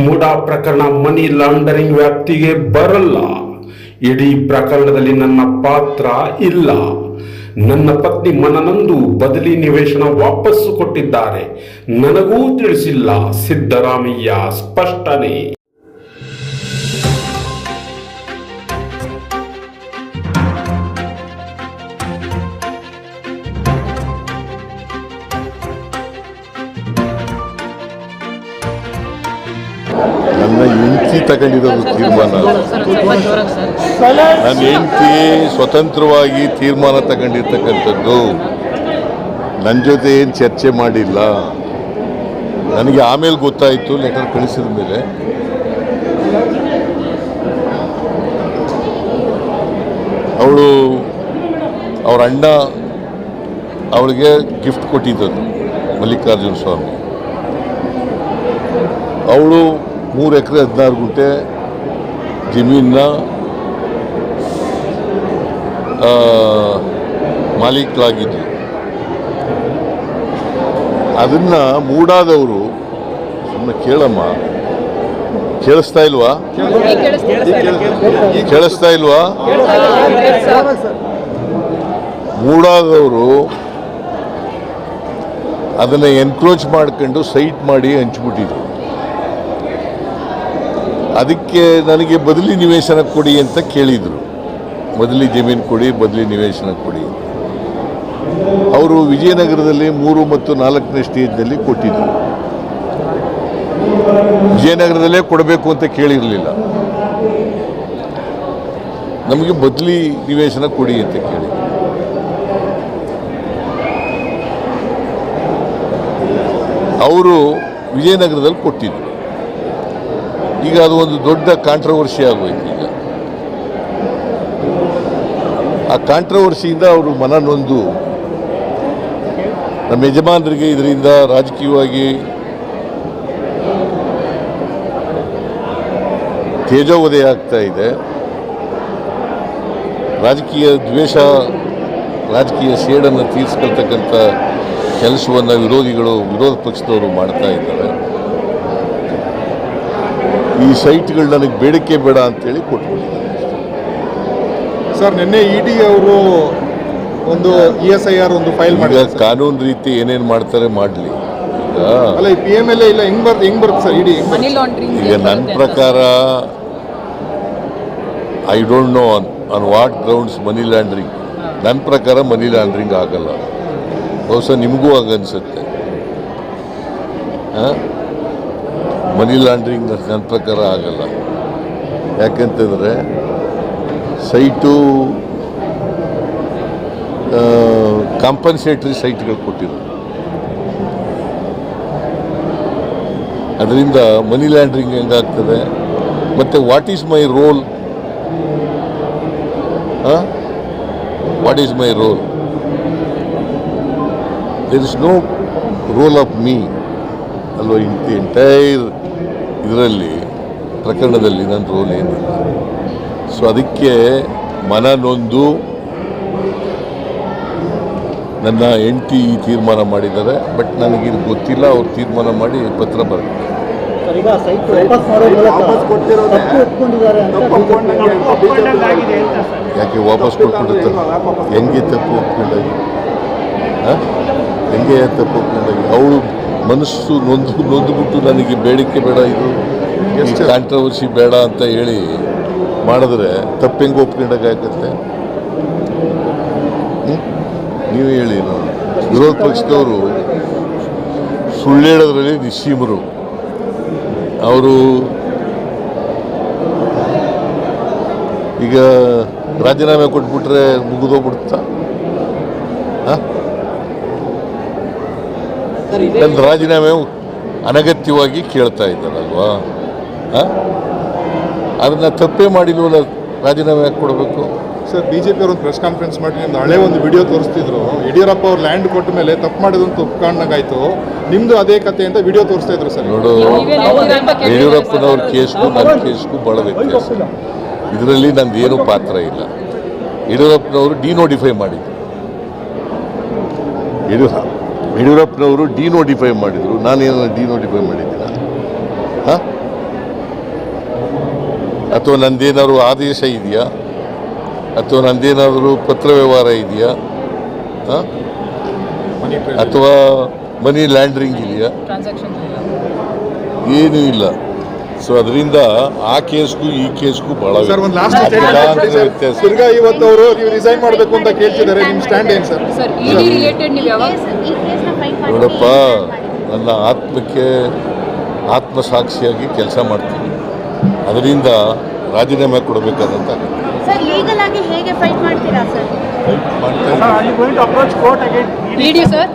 ಮುಡಾ ಪ್ರಕರಣ ಮನಿ ಲಾಂಡರಿಂಗ್ ವ್ಯಾಪ್ತಿಗೆ ಬರಲ್ಲ. ಇಡೀ ಪ್ರಕರಣದಲ್ಲಿ ನನ್ನ ಪಾತ್ರ ಇಲ್ಲ. ನನ್ನ ಪತ್ನಿ ಮನನೊಂದು ಬದಲಿ ನಿವೇಶನ ವಾಪಸ್ಸು ಕೊಟ್ಟಿದ್ದಾರೆ. ನನಗೂ ತಿಳಿಸಿಲ್ಲ. ಸಿದ್ದರಾಮಯ್ಯ ಸ್ಪಷ್ಟನೆ. ನನ್ನ ಹೆಂಡತಿ ತಗೊಂಡಿರೋದು ತೀರ್ಮಾನ. ನನ್ನ ಹೆಂಡತಿ ಸ್ವತಂತ್ರವಾಗಿ ತೀರ್ಮಾನ ತಗೊಂಡಿರ್ತಕ್ಕಂಥದ್ದು. ನನ್ನ ಜೊತೆ ಏನು ಚರ್ಚೆ ಮಾಡಿಲ್ಲ. ನನಗೆ ಆಮೇಲೆ ಗೊತ್ತಾಯಿತು, ಲೆಟರ್ ಕಳಿಸಿದ ಮೇಲೆ. ಅವಳು ಅವ್ರ ಅಣ್ಣ ಅವಳಿಗೆ ಗಿಫ್ಟ್ ಕೊಟ್ಟಿದ್ದದು, ಮಲ್ಲಿಕಾರ್ಜುನ ಸ್ವಾಮಿ. ಅವಳು 3 ಎಕರೆ 16 ಗುಂಟೆ ಜಮೀನ ಮಾಲೀಕರಾಗಿದ್ದರು. ಅದನ್ನು ಮೂಡಾದವರು ಸುಮ್ಮನೆ ಕೇಳಮ್ಮ, ಕೇಳಿಸ್ತಾ ಇಲ್ವಾ? ಮೂಡಾದವರು ಅದನ್ನು ಎನ್ಕ್ರೋಚ್ ಮಾಡ್ಕೊಂಡು ಸೈಟ್ ಮಾಡಿ ಹಂಚ್ಬಿಟ್ಟಿದ್ರು. ಅದಕ್ಕೆ ನನಗೆ ಬದಲಿ ನಿವೇಶನ ಕೊಡಿ ಅಂತ ಕೇಳಿದರು. ಬದಲಿ ಜಮೀನು ಕೊಡಿ, ಬದಲಿ ನಿವೇಶನ ಕೊಡಿ. ಅವರು ವಿಜಯನಗರದಲ್ಲಿ 3 ಮತ್ತು 4ನೇ ಸ್ಟೇಜ್ನಲ್ಲಿ ಕೊಟ್ಟಿದ್ದರು. ವಿಜಯನಗರದಲ್ಲೇ ಕೊಡಬೇಕು ಅಂತ ಕೇಳಿರಲಿಲ್ಲ. ನಮಗೆ ಬದಲಿ ನಿವೇಶನ ಕೊಡಿ ಅಂತ ಕೇಳಿ. ಅವರು ವಿಜಯನಗರದಲ್ಲಿ ಕೊಟ್ಟಿದ್ದರು. ಈಗ ಅದು ಒಂದು ದೊಡ್ಡ ಕಾಂಟ್ರವರ್ಸಿ ಆಗೋಯ್ತು. ಈಗ ಆ ಕಾಂಟ್ರವರ್ಸಿಯಿಂದ ಅವರು ಮನನೊಂದು ನಮ್ಮ ಯಜಮಾನರಿಗೆ ಇದರಿಂದ ರಾಜಕೀಯವಾಗಿ ತೇಜೋವಧೆ ಆಗ್ತಾ ಇದೆ. ರಾಜಕೀಯ ದ್ವೇಷ, ರಾಜಕೀಯ ಸೇಡನ್ನು ತೀರಿಸ್ಕೊಳ್ತಕ್ಕಂಥ ಕೆಲಸವನ್ನು ವಿರೋಧ ಪಕ್ಷದವರು ಮಾಡ್ತಾ ಇದ್ದಾರೆ. ಈ ಸೈಟ್ಗಳು ನನಗೆ ಬೇಡಿಕೆ ಬೇಡ ಅಂತೇಳಿ ಕೊಟ್ಬಿಟ್ಟಿದ್ದಾರೆ. ಸರ್, ನಿನ್ನೆ ಇಡಿ ಅವರು ಒಂದು ESIR ಒಂದು ಫೈಲ್ ಮಾಡಿ, ಕಾನೂನು ರೀತಿ ಏನೇನು ಮಾಡ್ತಾರೆ ಮಾಡಲಿ. ಅಲ್ಲ, ಈ PMLA ಇಲ್ಲ, ಹೆಂಗ್ ಬರುತ್ತೆ ಸರ್ ಇಡಿ? ಈಗ ನನ್ನ ಪ್ರಕಾರ I don't know on what grounds money laundering. ನನ್ನ ಪ್ರಕಾರ ಮನಿ ಲ್ಯಾಂಡ್ರಿಂಗ್ ಆಗಲ್ಲ. ಬಹುಶಃ ನಿಮಗೂ ಆಗನ್ಸುತ್ತೆ. ಮನಿ ಲ್ಯಾಂಡ್ರಿಂಗ್ ನನ್ನ ಪ್ರಕಾರ ಆಗಲ್ಲ. ಯಾಕೆಂತಂದರೆ ಸೈಟು ಕಾಂಪನ್ಸೇಟ್ರಿ ಸೈಟ್ಗಳು ಕೊಟ್ಟಿರೋದು. ಅದರಿಂದ ಮನಿ ಲ್ಯಾಂಡ್ರಿಂಗ್ ಹೆಂಗಾಗ್ತದೆ? ಮತ್ತು what is my role? What is my role? There is no role of me ಅಲ್ವ. ಎಂಟೈರ್ ಇದರಲ್ಲಿ ಪ್ರಕರಣದಲ್ಲಿ ನನ್ನ ರೋಲ್ ಏನಿಲ್ಲ. ಸೊ ಅದಕ್ಕೆ ಮನನೊಂದು ನನ್ನ ಹೆಂಡತಿ ತೀರ್ಮಾನ ಮಾಡಿದ್ದಾರೆ. ಬಟ್ ನನಗಿದು ಗೊತ್ತಿಲ್ಲ. ಅವ್ರು ತೀರ್ಮಾನ ಮಾಡಿ ಪತ್ರ ಬರೆದಿದ್ದಾರೆ. ಯಾಕೆ ವಾಪಸ್ ಕೊಟ್ಬಿಡುತ್ತಾರೆ? ಹೆಂಗೆ ತಪ್ಪು ಒಪ್ಕೊಂಡಾಗಿ? ಹೆಂಗೆ ತಪ್ಪು ಒಪ್ಕೊಂಡಾಗಿ? ಅವಳು ಮನಸ್ಸು ನೊಂದುಬಿಟ್ಟು ನನಗೆ ಬೇಡಿಕೆ ಬೇಡ, ಇದು ಕಾಂಟ್ರವರ್ಸಿ ಬೇಡ ಅಂತ ಹೇಳಿ ಮಾಡಿದ್ರೆ ತಪ್ಪು ಹೆಂಗೆ ಒಪ್ಕೊಂಡಾಗತ್ತೆ? ನೀವು ಹೇಳಿ. ವಿರೋಧ ಪಕ್ಷದವರು ಸುಳ್ಳು ಹೇಳೋದ್ರಲ್ಲಿ ನಿಸ್ಸೀಮರು. ಅವರು ಈಗ ರಾಜೀನಾಮೆ ಕೊಟ್ಬಿಟ್ರೆ ಮುಗಿದೋಗ್ಬಿಡುತ್ತಾ? ನನ್ನ ರಾಜೀನಾಮೆ ಅನಗತ್ಯವಾಗಿ ಕೇಳ್ತಾ ಇದ್ದಾರಲ್ವಾ? ಅದನ್ನು ತಪ್ಪೇ ಮಾಡಿಲ್ವಲ್ಲ, ರಾಜೀನಾಮೆ ಯಾಕೆ ಕೊಡಬೇಕು? ಸರ್, BJP ಅವರು ಒಂದು ಪ್ರೆಸ್ ಕಾನ್ಫರೆನ್ಸ್ ಮಾಡಿ ನಿಮ್ದು ಹಳೆ ಒಂದು ವಿಡಿಯೋ ತೋರಿಸ್ತಿದ್ರು. ಯಡಿಯೂರಪ್ಪ ಅವ್ರು ಲ್ಯಾಂಡ್ ಕೊಟ್ಟ ಮೇಲೆ ತಪ್ಪು ಮಾಡಿದಂತ ಒಪ್ಕೊಂಡಾಗಾಯ್ತು, ನಿಮ್ದು ಅದೇ ಕತೆ ಅಂತ ವಿಡಿಯೋ ತೋರಿಸ್ತಾ ಇದ್ರು ಸರ್. ನೋಡು, ಯಡಿಯೂರಪ್ಪನವ್ರ ಕೇಸ್ಗೂ ನನ್ನ ಕೇಸ್ಗೂ ಭಾಳ ವ್ಯತ್ಯಾಸ. ಇದರಲ್ಲಿ ನಂದು ಏನೂ ಪಾತ್ರ ಇಲ್ಲ. ಯಡಿಯೂರಪ್ಪನವರು ಡಿನೋಟಿಫೈ ಮಾಡಿದ್ರು. ಯಡಿಯೂರಪ್ಪನವರು ಡಿನೋಟಿಫೈ ಮಾಡಿದರು. ನಾನೇನು ಡಿನೋಟಿಫೈ ಮಾಡಿದ್ದೀನ? ಅಥವಾ ನಂದೇನಾದ್ರು ಆದೇಶ ಇದೆಯಾ ಅಥವಾ ನಂದೇನಾದರೂ ಪತ್ರ ವ್ಯವಹಾರ ಇದೆಯಾ ಅಥವಾ ಮನಿ ಲ್ಯಾಂಡ್ರಿಂಗ್ ಇದೆಯಾ? ಏನೂ ಇಲ್ಲ. ಸೊ ಅದರಿಂದ ಆ ಕೇಸ್ಗೂ ಈ ಕೇಸ್ಗೂ ಬಹಳ ಸರ್ ಒಂದು ಲಾಸ್ಟ್ ವ್ಯತ್ಯಾಸ. ತಿರ್ಗಾ ಇವತ್ತು ಅವರು ನೀವು ರಿಸೈನ್ ಮಾಡಬೇಕು ಅಂತ ಕೇಳ್ತಿದ್ದಾರೆ. ನಿಮ್ಮ ಸ್ಟ್ಯಾಂಡ್ ಏನು ಸರ್? ಸರ್ ಇಡಿ ರಿಲೇಟೆಡ್ ನೀವು ಯಾವಾಗ ನೋಡಪ್ಪ, ನನ್ನ ಆತ್ಮಕ್ಕೆ ಆತ್ಮಸಾಕ್ಷಿಯಾಗಿ ಕೆಲಸ ಮಾಡ್ತೀನಿ. ಅದರಿಂದ ರಾಜೀನಾಮೆ ಕೊಡಬೇಕಾದಂತ ಸರ್ ಲೀಗಲ್ ಆಗಿ ಹೇಗೆ ಫೈಟ್ ಮಾಡ್ತೀರಾ ಸರ್? ಮಾಡ್ತಾ ಇದ್ದೀನಿ. ಇಡಿ ಸರ್